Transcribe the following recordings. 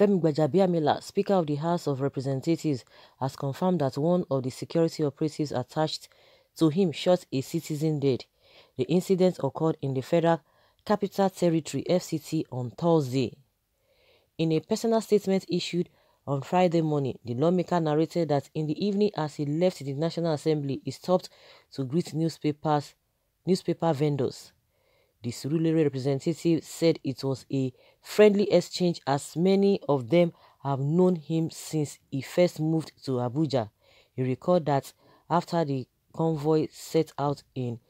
Femi Gbajabiamila, Speaker of the House of Representatives, has confirmed that one of the security operatives attached to him shot a citizen dead. The incident occurred in the Federal Capital Territory (FCT) on Thursday. In a personal statement issued on Friday morning, the lawmaker narrated that in the evening as he left the National Assembly, he stopped to greet newspaper vendors. The Surulere representative said it was a friendly exchange as many of them have known him since he first moved to Abuja. He recalled that after the convoy set out in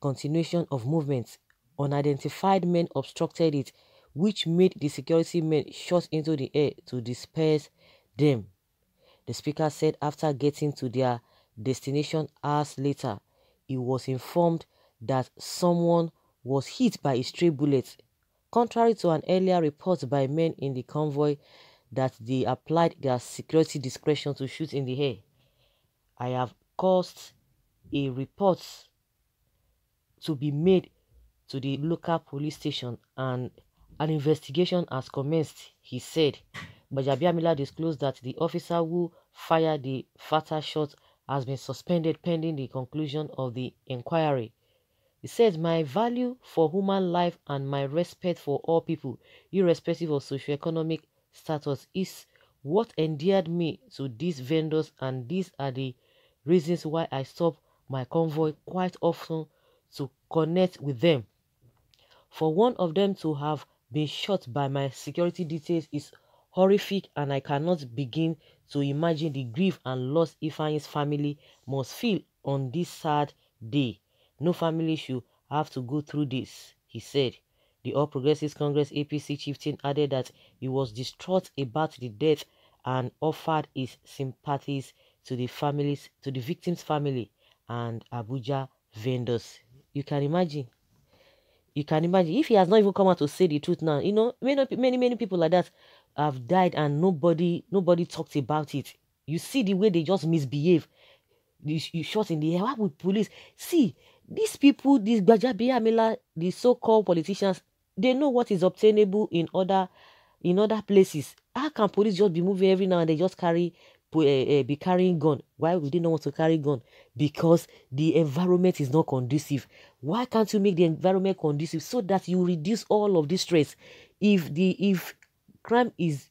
continuation of movements, unidentified men obstructed it, which made the security men shot into the air to disperse them. The speaker said after getting to their destination hours later, he was informed that someone was hit by a stray bullet, contrary to an earlier report by men in the convoy that they applied their security discretion to shoot in the air. I have caused a report to be made to the local police station and an investigation has commenced, he said. Gbajabiamila disclosed that the officer who fired the fatal shot has been suspended pending the conclusion of the inquiry. He said, "My value for human life and my respect for all people, irrespective of socioeconomic status, is what endeared me to these vendors, and these are the reasons why I stop my convoy quite often to connect with them. For one of them to have been shot by my security details is horrific, and I cannot begin to imagine the grief and loss Ifeanyi's family must feel on this sad day. No family should have to go through this," he said. The All Progressives Congress APC chieftain added that he was distraught about the death and offered his sympathies to the victim's family and Abuja vendors. You can imagine if he has not even come out to say the truth now. You know, many people like that have died and nobody talked about it. You see the way they just misbehave. You shot in the air. Why would police see these people, these Gbajabiamila, these so-called politicians? They know what is obtainable in other places. How can police just be moving every now and they just be carrying gun? Why would they not want to carry gun? Because the environment is not conducive. Why can't you make the environment conducive so that you reduce all of this stress? If crime is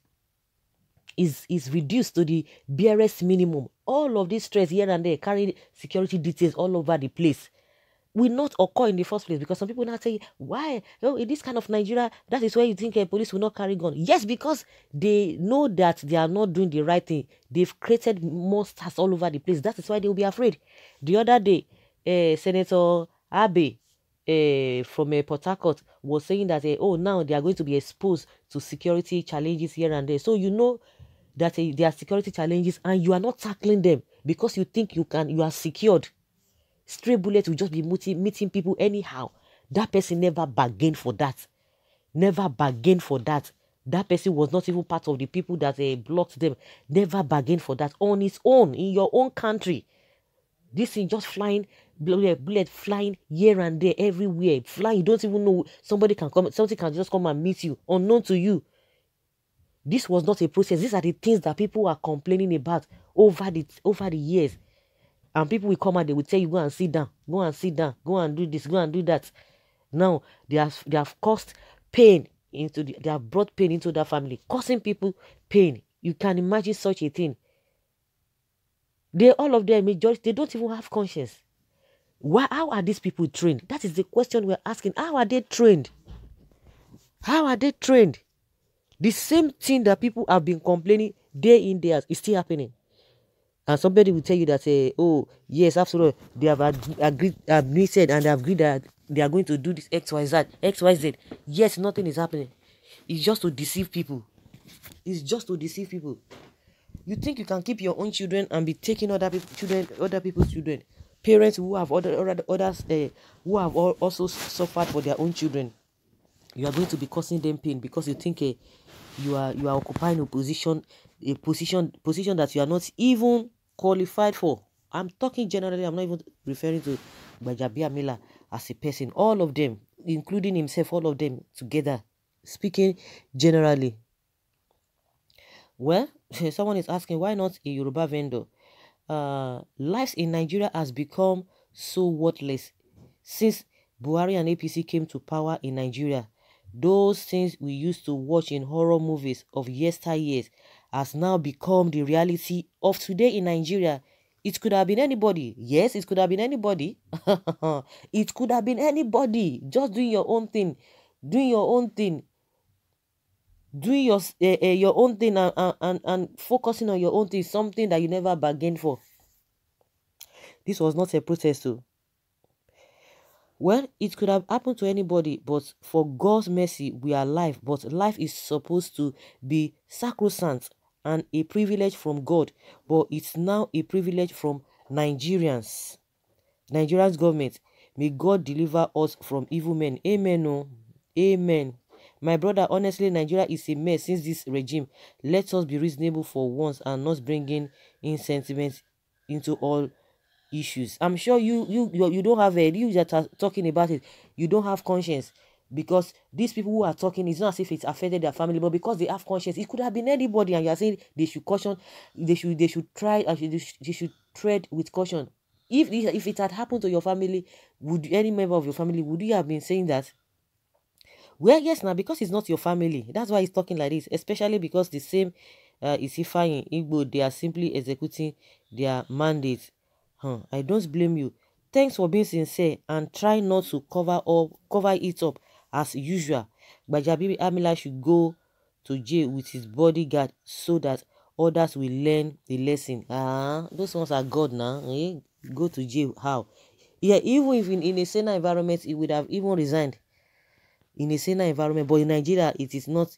reduced to the barest minimum, all of this stress here and there, carrying security details all over the place, will not occur in the first place. Because some people now say, why? Oh, in this kind of Nigeria, that is why you think police will not carry gun. Yes, because they know that they are not doing the right thing. They've created monsters all over the place. That is why they will be afraid. The other day, Senator Abe from Port Harcourt was saying that, oh, now they are going to be exposed to security challenges here and there. So you know that there are security challenges and you are not tackling them because you think you are secured. Stray bullets will just be meeting people anyhow. That person never bargained for that. Never bargained for that. That person was not even part of the people that blocked them. Never bargained for that. On its own, in your own country. This thing just flying, bullet flying here and there, everywhere. Flying, you don't even know. Something can just come and meet you, unknown to you. This was not a process. These are the things that people are complaining about over the years. And people will come and they will tell you, go and sit down, go and sit down, go and do this, go and do that. Now, they have caused pain they have brought pain into that family, causing people pain. You can imagine such a thing. All of them, majority, they don't even have conscience. How are these people trained? That is the question we're asking. How are they trained? How are they trained? The same thing that people have been complaining day in, day out is still happening. And somebody will tell you that, oh, yes, absolutely, they have admitted and they have agreed that they are going to do this XYZ. Yes, nothing is happening. It's just to deceive people. It's just to deceive people. You think you can keep your own children and be taking other people's children? Parents who have others who have also suffered for their own children. You are going to be causing them pain because you think you are occupying a position that you are not even qualified for. I'm talking generally. I'm not even referring to Gbajabiamila as a person. All of them, including himself, all of them together. Speaking generally. Well, someone is asking, why not a Yoruba vendor? Lives in Nigeria has become so worthless since Buhari and APC came to power in Nigeria. Those things we used to watch in horror movies of yesteryears has now become the reality of today in Nigeria. It could have been anybody. Yes, it could have been anybody. It could have been anybody. Just doing your own thing. Doing your own thing. Doing your own thing, and focusing on your own thing, something that you never bargained for. This was not a protest too. Well, it could have happened to anybody, but for God's mercy, we are alive. But life is supposed to be sacrosanct and a privilege from God. But it's now a privilege from Nigerians. Nigeria's government. May God deliver us from evil men. Amen. Oh. Amen. My brother, honestly, Nigeria is a mess since this regime. Let us be reasonable for once and not bringing in sentiments into all issues. I'm sure you don't have a, you that are talking about it, you don't have conscience, because these people who are talking, it's not as if it's affected their family, but because they have conscience, it could have been anybody, and you are saying they should caution, they should try, they should tread with caution. If it had happened to your family, would any member of your family, would you have been saying that? Well, yes, now, because it's not your family. That's why he's talking like this. Especially because the same Isifa in Igbo, they are simply executing their mandate. I don't blame you. Thanks for being sincere and try not to cover it up as usual. Gbajabiamila should go to jail with his bodyguard so that others will learn the lesson. Those ones are God now. Eh? Go to jail. How? Yeah, even if in a saner environment, he would have even resigned. In a saner environment, but in Nigeria, it is not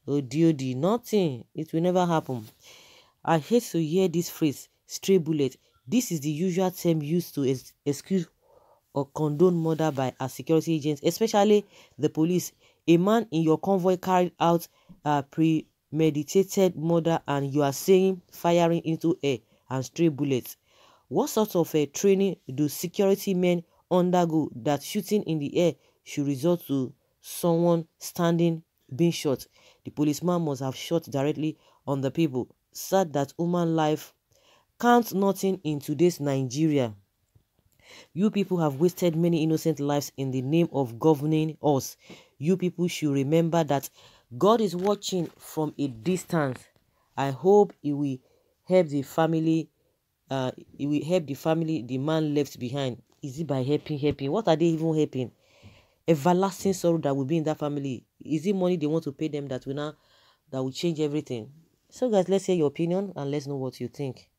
ODOD, nothing. It will never happen. I hate to hear this phrase, stray bullet. This is the usual term used to excuse or condone murder by our security agents, especially the police. A man in your convoy carried out a premeditated murder, and you are saying firing into air and stray bullets. What sort of training do security men undergo that shooting in the air should result to someone standing being shot? The policeman must have shot directly on the people. Sad that human life counts nothing in today's Nigeria. You people have wasted many innocent lives in the name of governing us. You people should remember that God is watching from a distance. I hope He will help the family. It will help the family the man left behind. Is it by helping? What are they even helping? Everlasting sorrow that will be in that family. Is it money they want to pay them that will change everything? So guys, let's hear your opinion and let's know what you think.